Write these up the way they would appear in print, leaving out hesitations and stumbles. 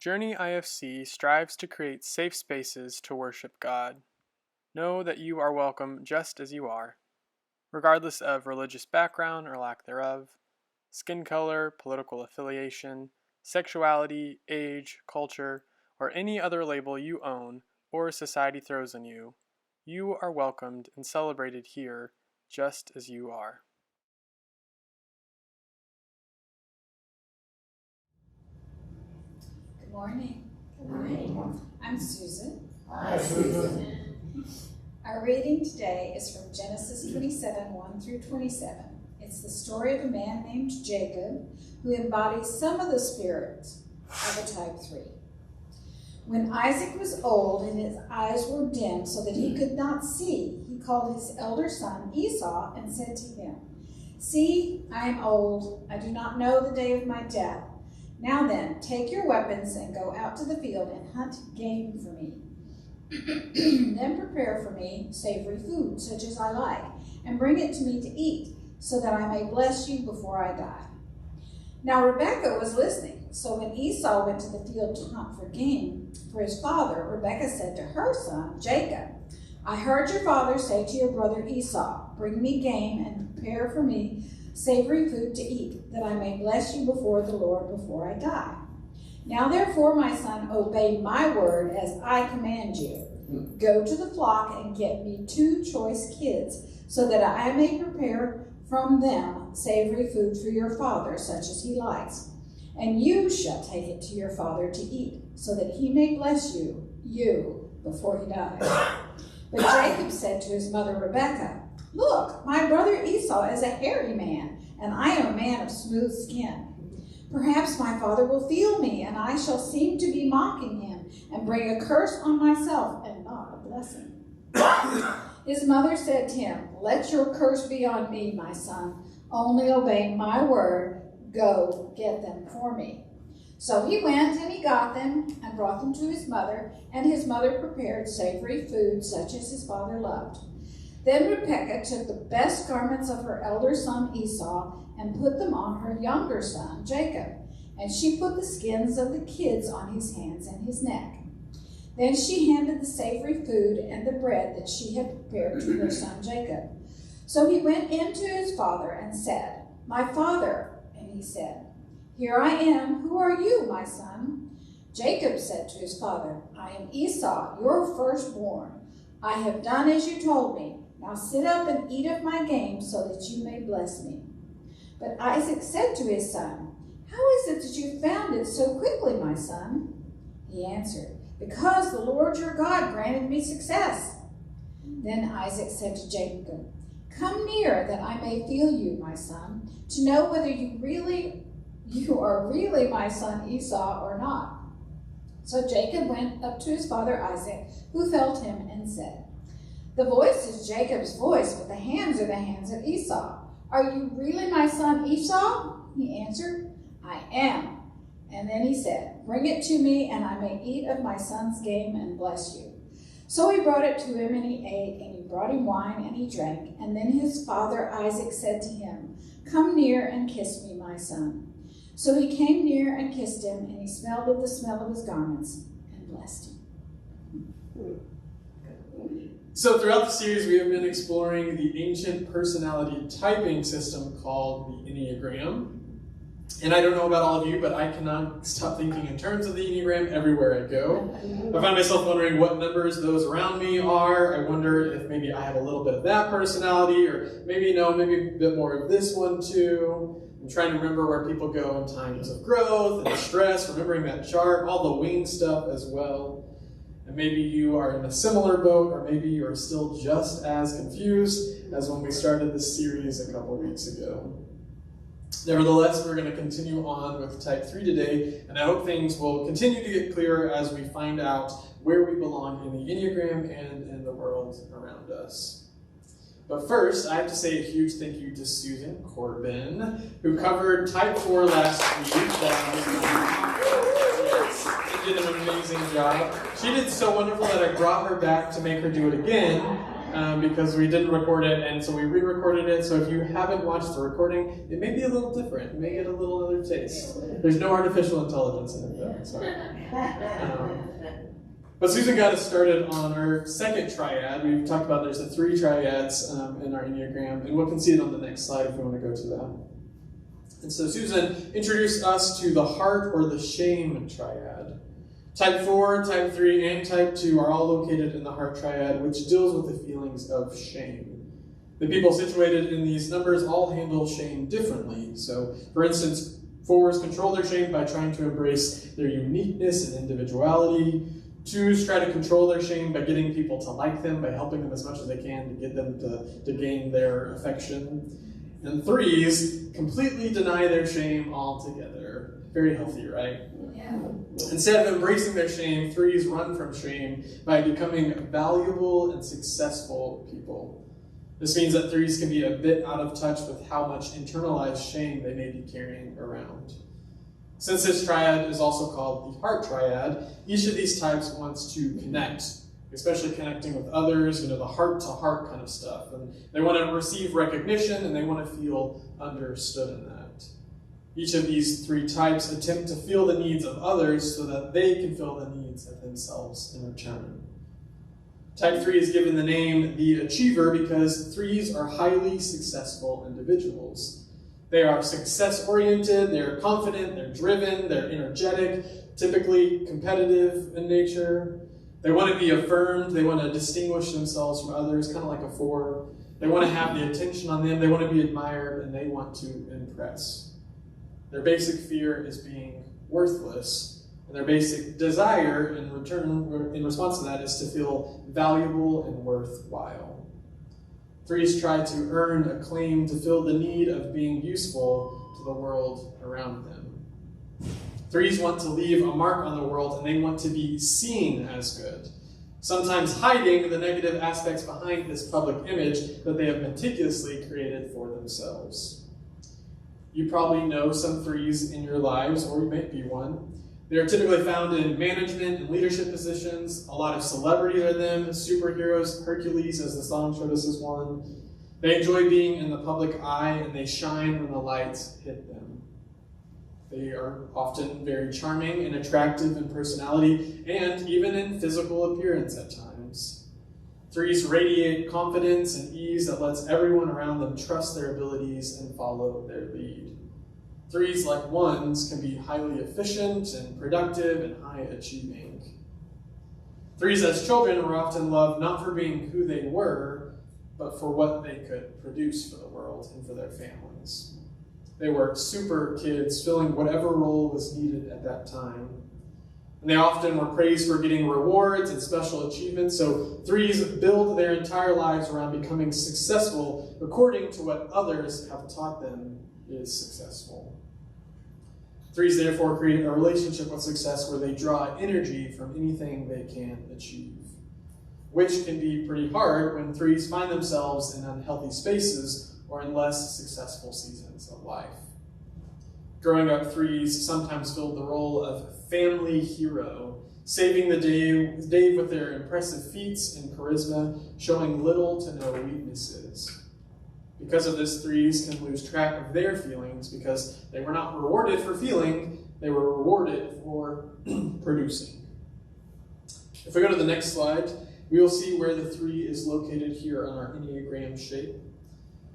Journey IFC strives to create safe spaces to worship God. Know that you are welcome just as you are, regardless of religious background or lack thereof, skin color, political affiliation, sexuality, age, culture, or any other label you own or society throws on you. You are welcomed and celebrated here just as you are. Good morning. Good morning. I'm Susan. Hi, Susan. Our reading today is from Genesis 27, 1 through 27. It's the story of a man named Jacob who embodies some of the spirits of a type 3. When Isaac was old and his eyes were dim so that he could not see, he called his elder son Esau and said to him, "See, I am old. I do not know the day of my death. Now then, take your weapons and go out to the field and hunt game for me. Then prepare for me savory food, such as I like, and bring it to me to eat, so that I may bless you before I die." Now Rebekah was listening, so when Esau went to the field to hunt for game for his father, Rebekah said to her son Jacob, "I heard your father say to your brother Esau, 'Bring me game and prepare for me savory food to eat, that I may bless you before the Lord before I die. Now therefore, my son, obey my word as I command you. Go to the flock and get me 2 choice kids, so that I may prepare from them savory food for your father, such as he likes. And you shall take it to your father to eat, so that he may bless you before he dies." But Jacob said to his mother Rebekah, "Look, my brother Esau is a hairy man, and I am a man of smooth skin. Perhaps my father will feel me, and I shall seem to be mocking him, and bring a curse on myself and not a blessing." His mother said to him, "Let your curse be on me, my son. Only obey my word. Go get them for me." So he went and he got them and brought them to his mother, and his mother prepared savory food such as his father loved. Then Rebekah took the best garments of her elder son Esau and put them on her younger son Jacob, and she put the skins of the kids on his hands and his neck. Then she handed the savory food and the bread that she had prepared to her son Jacob. So he went in to his father and said, "My father." And he said, "Here I am. Who are you, my son?" Jacob said to his father, "I am Esau, your firstborn. I have done as you told me. Now sit up and eat of my game so that you may bless me." But Isaac said to his son, "How is it that you found it so quickly, my son?" He answered, "Because the Lord your God granted me success." Then Isaac said to Jacob, "Come near that I may feel you, my son, to know whether you are really my son Esau or not." So Jacob went up to his father Isaac, who felt him and said, "The voice is Jacob's voice, but the hands are the hands of Esau. Are you really my son Esau?" He answered, "I am." And then he said, "Bring it to me, and I may eat of my son's game and bless you." So he brought it to him, and he ate, and he brought him wine, and he drank. And then his father Isaac said to him, "Come near and kiss me, my son." So he came near and kissed him, and he smelled of the smell of his garments and blessed him. So throughout the series, we have been exploring the ancient personality typing system called the Enneagram. And I don't know about all of you, but I cannot stop thinking in terms of the Enneagram everywhere I go. I find myself wondering what numbers those around me are. I wonder if maybe I have a little bit of that personality, or maybe a bit more of this one too. I'm trying to remember where people go in times of growth and stress, remembering that chart, all the wing stuff as well. And maybe you are in a similar boat, or maybe you are still just as confused as when we started this series a couple weeks ago. Nevertheless, we're going to continue on with Type 3 today, and I hope things will continue to get clearer as we find out where we belong in the Enneagram and in the world around us. But first, I have to say a huge thank you to Susan Corbin, who covered Type 4 last week. She did an amazing job. She did so wonderful that I brought her back to make her do it again. because we didn't record it, and so we re-recorded it. So if you haven't watched the recording, it may be a little different. You may get a little other taste. There's no artificial intelligence in it, though. Sorry. But Susan got us started on our second triad. We've talked about there's the 3 triads in our Enneagram, and we can see it on the next slide if we want to go to that. And so Susan introduced us to the heart or the shame triad. Type 4, Type 3, and Type 2 are all located in the heart triad, which deals with the feelings of shame. The people situated in these numbers all handle shame differently. So, for instance, 4s control their shame by trying to embrace their uniqueness and individuality. 2s try to control their shame by getting people to like them, by helping them as much as they can to get them to gain their affection. And 3s completely deny their shame altogether. Very healthy, right? Yeah. Instead of embracing their shame, 3s run from shame by becoming valuable and successful people. This means that 3s can be a bit out of touch with how much internalized shame they may be carrying around. Since this triad is also called the heart triad, each of these types wants to connect, especially connecting with others, the heart-to-heart kind of stuff. And they want to receive recognition, and they want to feel understood in that. Each of these 3 types attempt to feel the needs of others so that they can feel the needs of themselves in return. Type 3 is given the name the achiever because 3s are highly successful individuals. They are success-oriented, they're confident, they're driven, they're energetic, typically competitive in nature. They want to be affirmed, they want to distinguish themselves from others, kind of like a 4. They want to have the attention on them, they want to be admired, and they want to impress. Their basic fear is being worthless, and their basic desire in response to that is to feel valuable and worthwhile. 3s try to earn a claim to fill the need of being useful to the world around them. 3s want to leave a mark on the world, and they want to be seen as good, sometimes hiding the negative aspects behind this public image that they have meticulously created for themselves. You probably know some 3s in your lives, or you might be one. They are typically found in management and leadership positions. A lot of celebrities are them, superheroes. Hercules, as the song showed us, is one. They enjoy being in the public eye, and they shine when the lights hit them. They are often very charming and attractive in personality, and even in physical appearance at times. 3s radiate confidence and ease that lets everyone around them trust their abilities and follow their lead. 3s, like 1s, can be highly efficient and productive and high-achieving. 3s as children were often loved not for being who they were, but for what they could produce for the world and for their families. They were super kids, filling whatever role was needed at that time. And they often were praised for getting rewards and special achievements, so 3s build their entire lives around becoming successful according to what others have taught them is successful. 3s therefore create a relationship with success where they draw energy from anything they can achieve, which can be pretty hard when 3s find themselves in unhealthy spaces or in less successful seasons of life. Growing up, 3s sometimes filled the role of family hero, saving the day with their impressive feats and charisma, showing little to no weaknesses. Because of this, 3s can lose track of their feelings because they were not rewarded for feeling, they were rewarded for producing. If we go to the next slide, we will see where the 3 is located here on our Enneagram shape.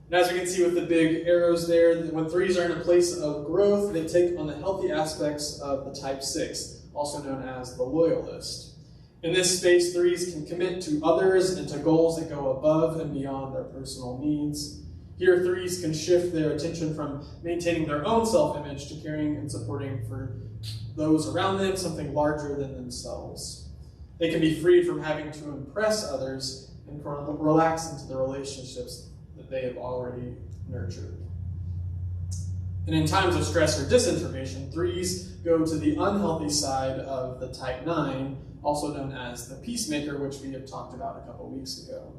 And as we can see with the big arrows there, when 3s are in a place of growth, they take on the healthy aspects of the type 6, also known as the loyalist. In this space, 3s can commit to others and to goals that go above and beyond their personal needs. Here, 3s can shift their attention from maintaining their own self-image to caring and supporting for those around them, something larger than themselves. They can be freed from having to impress others and relax into the relationships that they have already nurtured. And in times of stress or disinformation, 3s go to the unhealthy side of the type 9, also known as the peacemaker, which we have talked about a couple weeks ago.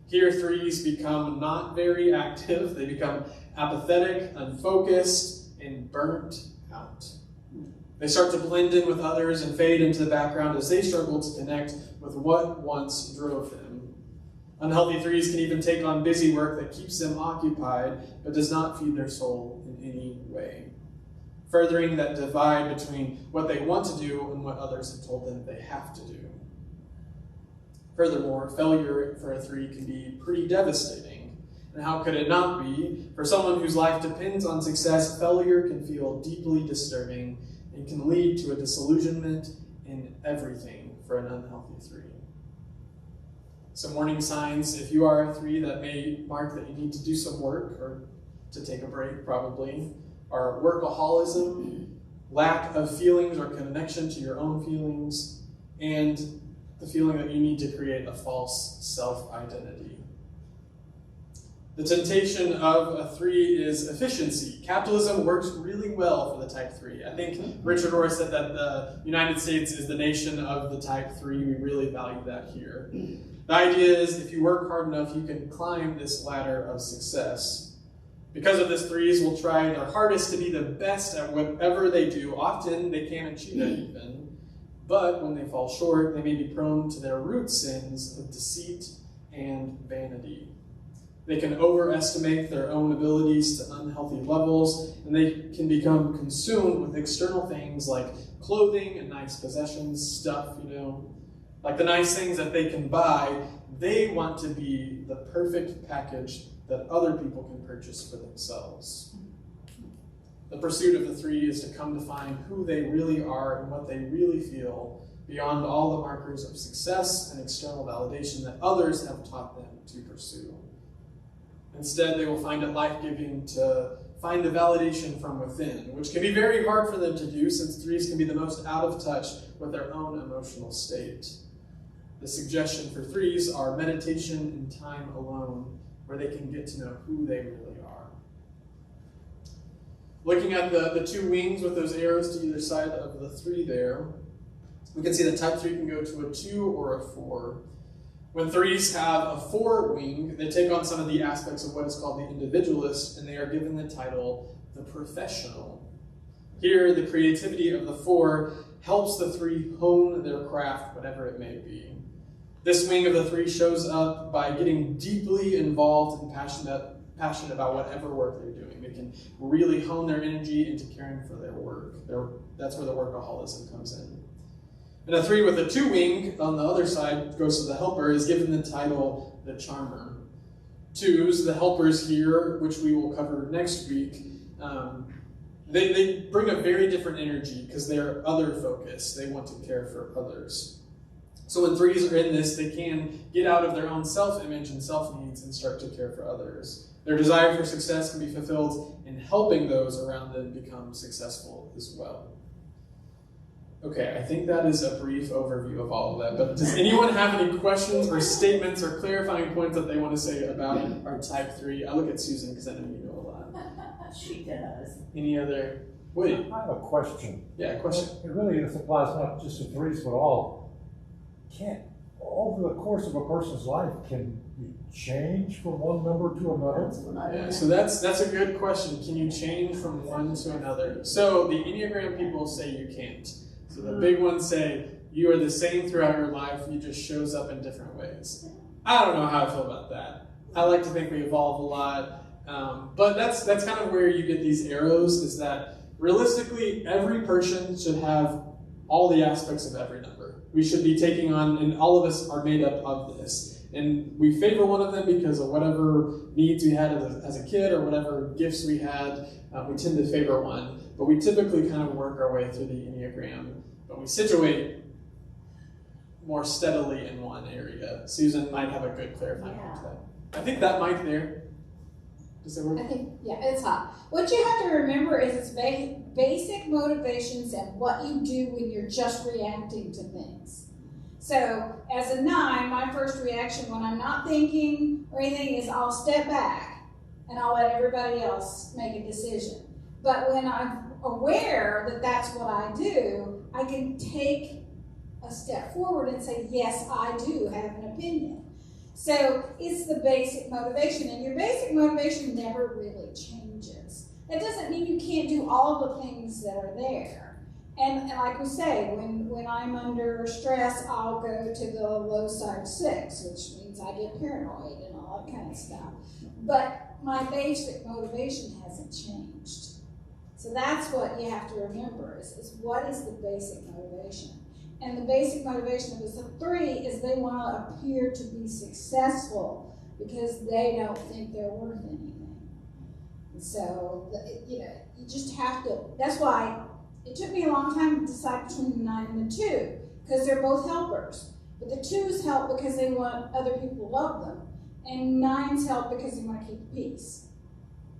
Here, 3s become not very active. They become apathetic, unfocused, and burnt out. They start to blend in with others and fade into the background as they struggle to connect with what once drove them. Unhealthy threes can even take on busy work that keeps them occupied, but does not feed their soul in any way, furthering that divide between what they want to do and what others have told them they have to do. Furthermore, failure for a three can be pretty devastating. And how could it not be? For someone whose life depends on success, failure can feel deeply disturbing and can lead to a disillusionment in everything for an unhealthy three. Some warning signs, if you are a three, that may mark that you need to do some work or to take a break, probably, are workaholism, lack of feelings or connection to your own feelings, and the feeling that you need to create a false self-identity. The temptation of a three is efficiency. Capitalism works really well for the type 3. I think Richard Orr said that the United States is the nation of the type 3. We really value that here. The idea is if you work hard enough, you can climb this ladder of success. Because of this, threes will try their hardest to be the best at whatever they do. Often they can't achieve it even. But when they fall short, they may be prone to their root sins of deceit and vanity. They can overestimate their own abilities to unhealthy levels, and they can become consumed with external things like clothing and nice possessions, stuff, like the nice things that they can buy. They want to be the perfect package that other people can purchase for themselves. The pursuit of the three is to come to find who they really are and what they really feel beyond all the markers of success and external validation that others have taught them to pursue. Instead, they will find it life-giving to find the validation from within, which can be very hard for them to do since threes can be the most out of touch with their own emotional state. The suggestion for threes are meditation and time alone, where they can get to know who they really are. Looking at the two wings with those arrows to either side of the three there, we can see that type 3 can go to a 2 or a 4. When threes have a 4 wing, they take on some of the aspects of what is called the individualist, and they are given the title the professional. Here, the creativity of the 4 helps the 3 hone their craft, whatever it may be. This wing of the 3 shows up by getting deeply involved and passionate about whatever work they're doing. They can really hone their energy into caring for their work. That's where the workaholism comes in. And a 3 with a 2 wing on the other side goes to the helper, is given the title the charmer. 2s, the helpers here, which we will cover next week, they bring a very different energy because they're other focused. They want to care for others. So when 3s are in this, they can get out of their own self-image and self-needs and start to care for others. Their desire for success can be fulfilled in helping those around them become successful as well. Okay, I think that is a brief overview of all of that, but does anyone have any questions or statements or clarifying points that they want to say about our type 3? I look at Susan because I know you know a lot. She does. Any other? Wait. I have a question. Yeah, question. It really applies not just to threes, but all. Over the course of a person's life, can you change from one number to another? Yeah, so that's a good question. Can you change from one to another? So the Enneagram people say you can't. So the big ones say you are the same throughout your life, you just shows up in different ways. I don't know how I feel about that. I like to think we evolve a lot, but that's kind of where you get these arrows, is that realistically every person should have all the aspects of every number. We should be taking on, and all of us are made up of this. And we favor one of them because of whatever needs we had as a kid or whatever gifts we had. We tend to favor one. But we typically kind of work our way through the Enneagram. But we situate more steadily in one area. Susan might have a good clarifying point to that. I think that mic there. Does it work? I think, yeah, it's hot. What you have to remember is it's basic motivations and what you do when you're just reacting to things. So, as a 9, my first reaction when I'm not thinking or anything is I'll step back and I'll let everybody else make a decision. But when I'm aware that that's what I do, I can take a step forward and say, yes, I do have an opinion. So it's the basic motivation, and your basic motivation never really changes. That doesn't mean you can't do all the things that are there, And like we say, when I'm under stress, I'll go to the low side 6, which means I get paranoid and all that kind of stuff. But my basic motivation hasn't changed. So that's what you have to remember is what is the basic motivation? And the basic motivation of the 3 is they want to appear to be successful because they don't think they're worth anything. And so, you just have to, that's why it took me a long time to decide between the 9 and the 2, because they're both helpers. But the 2s help because they want other people to love them, and 9s help because they want to keep the peace.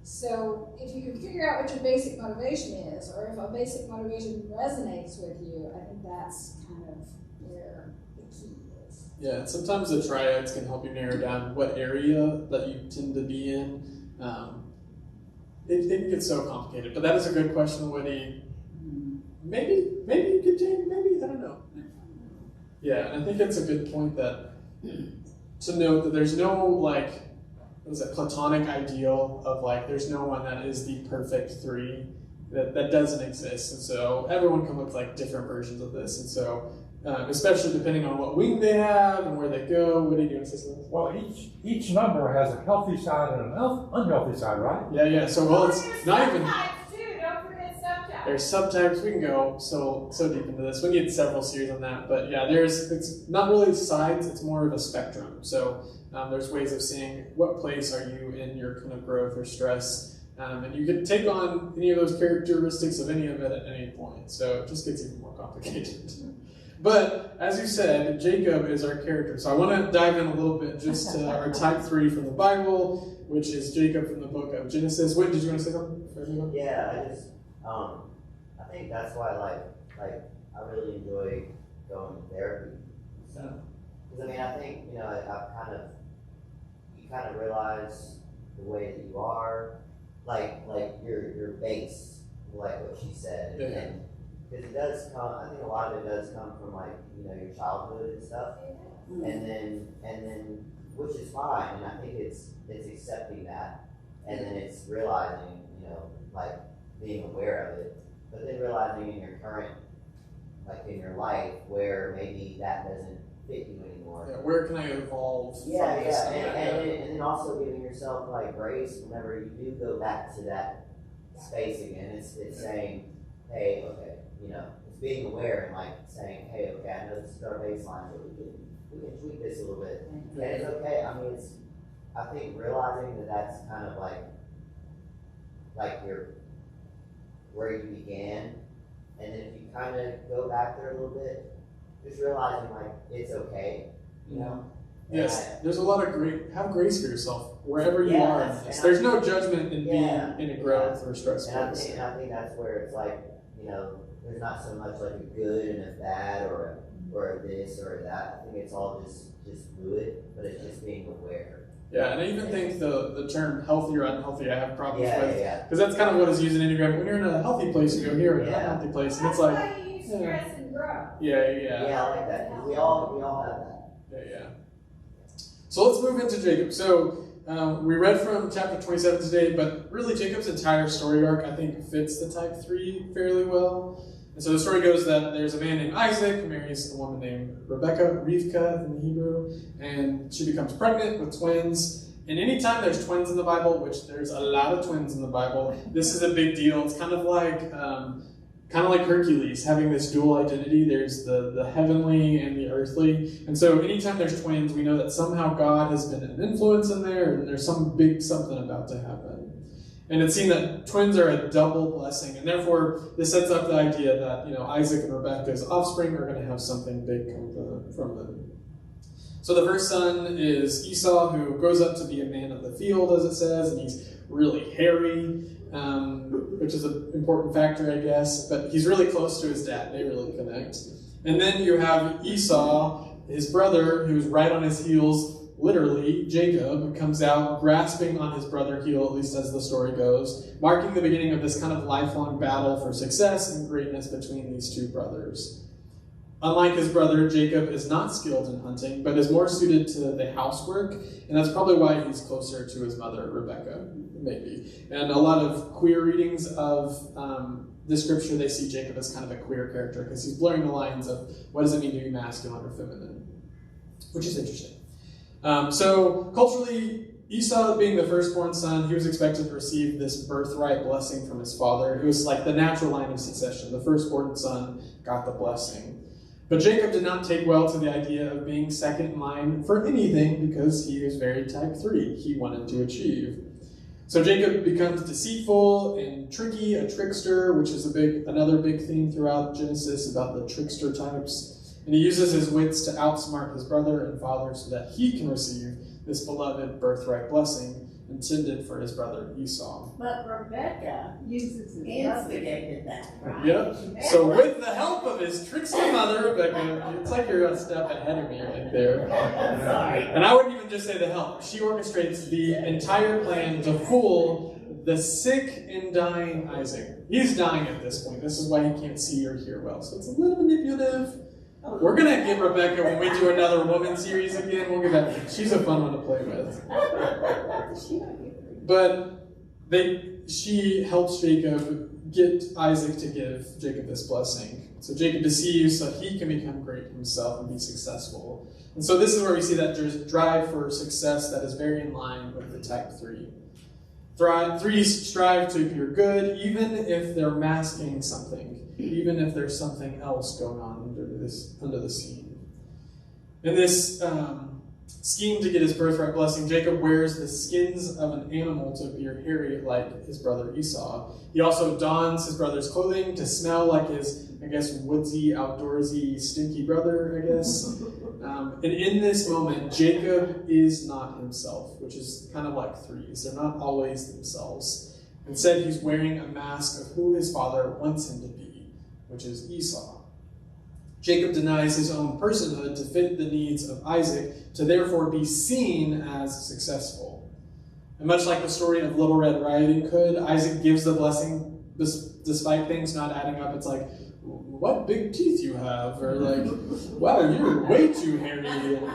So if you can figure out what your basic motivation is, or if a basic motivation resonates with you, I think that's kind of where the key is. Yeah, and sometimes the triads can help you narrow down what area that you tend to be in. It can get so complicated, but that is a good question, Woody. Maybe you could change, maybe, I don't know. Yeah, and I think it's a good point that to note that there's no, like, what is it, platonic ideal of, like, there's no one that is the perfect 3. That doesn't exist. And so everyone can look like different versions of this. And so, especially depending on what wing they have and where they go. What do you do in systems? Well, each number has a healthy side and an unhealthy side, right? Yeah. So, well, it's not even... There's subtypes. We can go so deep into this. We can get several series on that. But yeah, it's not really sides. It's more of a spectrum. So there's ways of seeing what place are you in your kind of growth or stress. And you can take on any of those characteristics of any of it at any point. So it just gets even more complicated. But as you said, Jacob is our character. So I want to dive in a little bit just to our type 3 from the Bible, which is Jacob from the book of Genesis. Wait, did you want to say something? Yeah, I think that's why, like I really enjoy going to therapy. So, because I think you kind of realize the way that you are, like your base, like what she said, and because it does come. I think a lot of it does come from your childhood and stuff, and then which is fine, and I think it's accepting that, and then it's realizing, being aware of it. But then realizing in your current, in your life, where maybe that doesn't fit you anymore. Yeah, where can I evolve? Yeah. And then also giving yourself grace whenever you do go back to that space again. It's saying, hey, okay, it's being aware and saying, hey, okay, I know this is our baseline, but we can tweak this a little bit, and it's okay. I mean, I think realizing that that's kind of like your. Where you began, and then if you kind of go back there a little bit, just realizing it's okay, Yes, there's a lot of have grace for yourself wherever you are in this. There's no judgment in being in a growth or stress phase. And I think that's where it's there's not so much a good and a bad or a this or a that. I think it's all just fluid, but it's just being aware. Yeah, and I even think the term healthy or unhealthy I have problems with. Because that's kind of what is used in Enneagram. When you're in a healthy place, you go here, in an unhealthy place. And it's like... That's why you use stress and growth. Yeah, I like that. We all have that. Yeah. So let's move into Jacob. So we read from chapter 27 today, but really Jacob's entire story arc, I think, fits the type 3 fairly well. And so the story goes that there's a man named Isaac who marries a woman named Rivka in the Hebrew, and she becomes pregnant with twins. And anytime there's twins in the Bible, which there's a lot of twins in the Bible, this is a big deal. It's kind of like Hercules having this dual identity. There's the heavenly and the earthly. And so anytime there's twins, we know that somehow God has been an influence in there, and there's some big something about to happen. And it's seen that twins are a double blessing, and therefore this sets up the idea that Isaac and Rebekah's offspring are going to have something big come from them. So the first son is Esau, who grows up to be a man of the field, as it says, and he's really hairy, which is an important factor, I guess. But he's really close to his dad; they really connect. And then you have Esau, his brother, who's right on his heels. Literally, Jacob comes out grasping on his brother's heel, at least as the story goes, marking the beginning of this kind of lifelong battle for success and greatness between these two brothers. Unlike his brother, Jacob is not skilled in hunting, but is more suited to the housework, and that's probably why he's closer to his mother, Rebekah, maybe. And a lot of queer readings of the scripture, they see Jacob as kind of a queer character because he's blurring the lines of what does it mean to be masculine or feminine, which is interesting. So culturally, Esau, being the firstborn son, he was expected to receive this birthright blessing from his father. It was like the natural line of succession. The firstborn son got the blessing. But Jacob did not take well to the idea of being second in line for anything because he was very type 3. He wanted to achieve. So Jacob becomes deceitful and tricky, a trickster, which is another big theme throughout Genesis about the trickster types. And he uses his wits to outsmart his brother and father so that he can receive this beloved birthright blessing intended for his brother Esau. But Rebecca instigated that, right? Yep. So with the help of his trickster mother, Rebecca, it's like you're a step ahead of me right there. Sorry. And I wouldn't even just say the help. She orchestrates the entire plan to fool the sick and dying Isaac. He's dying at this point. This is why he can't see or hear well. So it's a little manipulative. We're going to get Rebecca when we do another woman series again. We'll get that. She's a fun one to play with. But she helps Jacob get Isaac to give Jacob this blessing. So Jacob deceives so he can become great himself and be successful. And so this is where we see that drive for success that is very in line with the type 3. Threes strive to appear good, even if they're masking something, even if there's something else going on under the scene. In this scheme to get his birthright blessing, Jacob wears the skins of an animal to appear hairy like his brother Esau. He also dons his brother's clothing to smell like his, woodsy, outdoorsy, stinky brother, And in this moment, Jacob is not himself, which is kind of like threes. They're not always themselves. Instead, he's wearing a mask of who his father wants him to be, which is Esau. Jacob denies his own personhood to fit the needs of Isaac, to therefore be seen as successful. And much like the story of Little Red Riding Hood, Isaac gives the blessing despite things not adding up. It's like, what big teeth you have, or like, wow, you're way too hairy,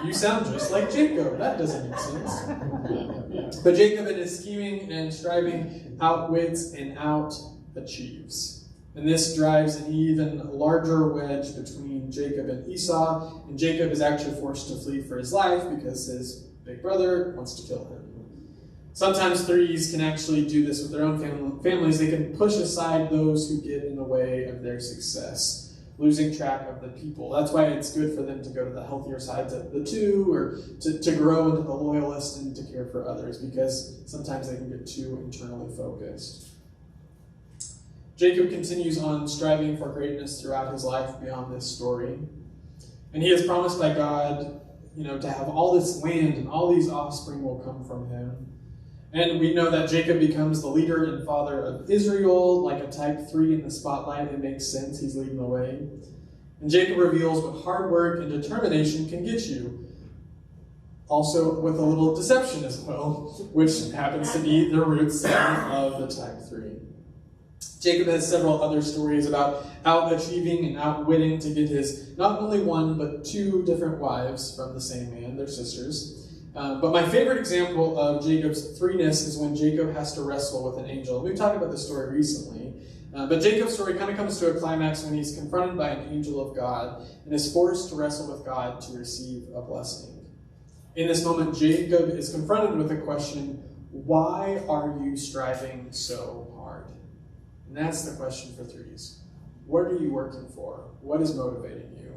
you sound just like Jacob. That doesn't make sense. But Jacob, in his scheming and striving, outwits and out-achieves. And this drives an even larger wedge between Jacob and Esau, and Jacob is actually forced to flee for his life because his big brother wants to kill him. Sometimes threes can actually do this with their own families. They can push aside those who get in the way of their success, losing track of the people. That's why it's good for them to go to the healthier sides of the two, or to grow into the loyalist and to care for others, because sometimes they can get too internally focused. Jacob continues on striving for greatness throughout his life beyond this story. And he is promised by God, to have all this land and all these offspring will come from him. And we know that Jacob becomes the leader and father of Israel, like a type 3 in the spotlight. It makes sense. He's leading the way. And Jacob reveals what hard work and determination can get you. Also with a little deception as well, which happens to be the root sin of the type 3. Jacob has several other stories about out-achieving and outwitting to get his not only one, but 2 different wives from the same man, their sisters. But my favorite example of Jacob's threeness is when Jacob has to wrestle with an angel. We've talked about this story recently. But Jacob's story kind of comes to a climax when he's confronted by an angel of God and is forced to wrestle with God to receive a blessing. In this moment, Jacob is confronted with the question, why are you striving so hard? And that's the question for threes. What are you working for? What is motivating you?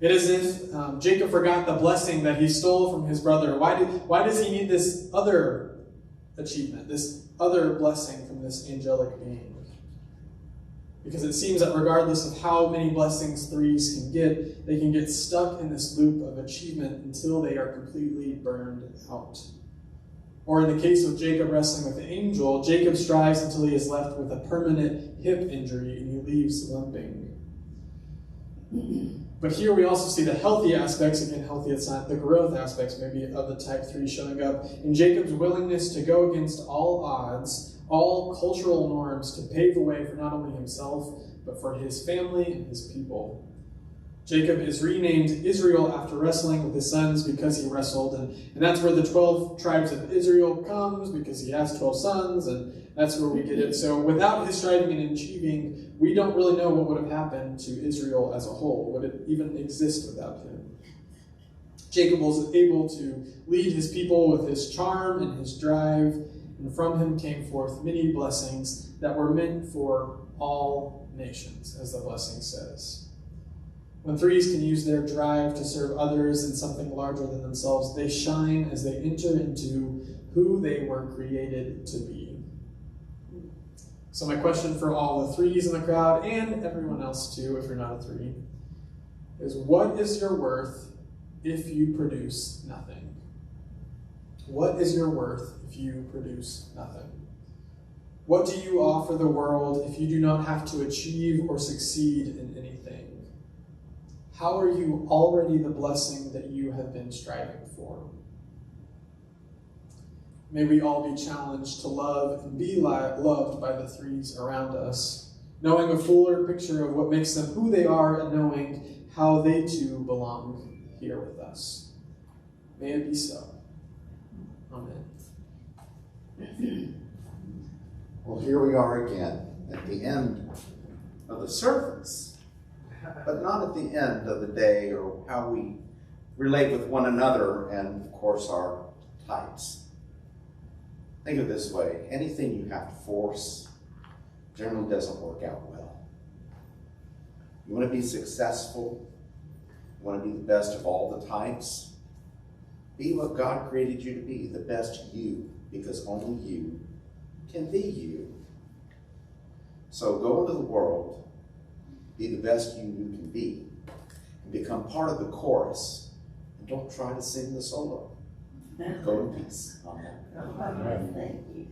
It is as if Jacob forgot the blessing that he stole from his brother. Why does he need this other achievement, this other blessing from this angelic being? Because it seems that regardless of how many blessings threes can get, they can get stuck in this loop of achievement until they are completely burned out. Or in the case of Jacob wrestling with the angel, Jacob strives until he is left with a permanent hip injury and he leaves limping. But here we also see the healthy aspects, again, healthy, it's not the growth aspects maybe of the type 3 showing up in Jacob's willingness to go against all odds, all cultural norms to pave the way for not only himself, but for his family and his people. Jacob is renamed Israel after wrestling with his sons because he wrestled, and that's where the 12 tribes of Israel comes, because he has 12 sons, and that's where we get it. So without his striving and achieving, we don't really know what would have happened to Israel as a whole. Would it even exist without him? Jacob was able to lead his people with his charm and his drive, and from him came forth many blessings that were meant for all nations, as the blessing says. When threes can use their drive to serve others in something larger than themselves, they shine as they enter into who they were created to be. So my question for all the threes in the crowd, and everyone else too, if you're not a three, is what is your worth if you produce nothing? What is your worth if you produce nothing? What do you offer the world if you do not have to achieve or succeed in anything? How are you already the blessing that you have been striving for? May we all be challenged to love and be loved by the threes around us, knowing a fuller picture of what makes them who they are and knowing how they too belong here with us. May it be so. Amen. Well, here we are again at the end of the service, but not at the end of the day or how we relate with one another and, of course, our types. Think of it this way: anything you have to force generally doesn't work out well. You want to be successful, you want to be the best of all the types, be what God created you to be, the best you, because only you can be you. So go into the world, be the best you can be, and become part of the chorus, and don't try to sing the solo. Go in peace. Amen. Thank you.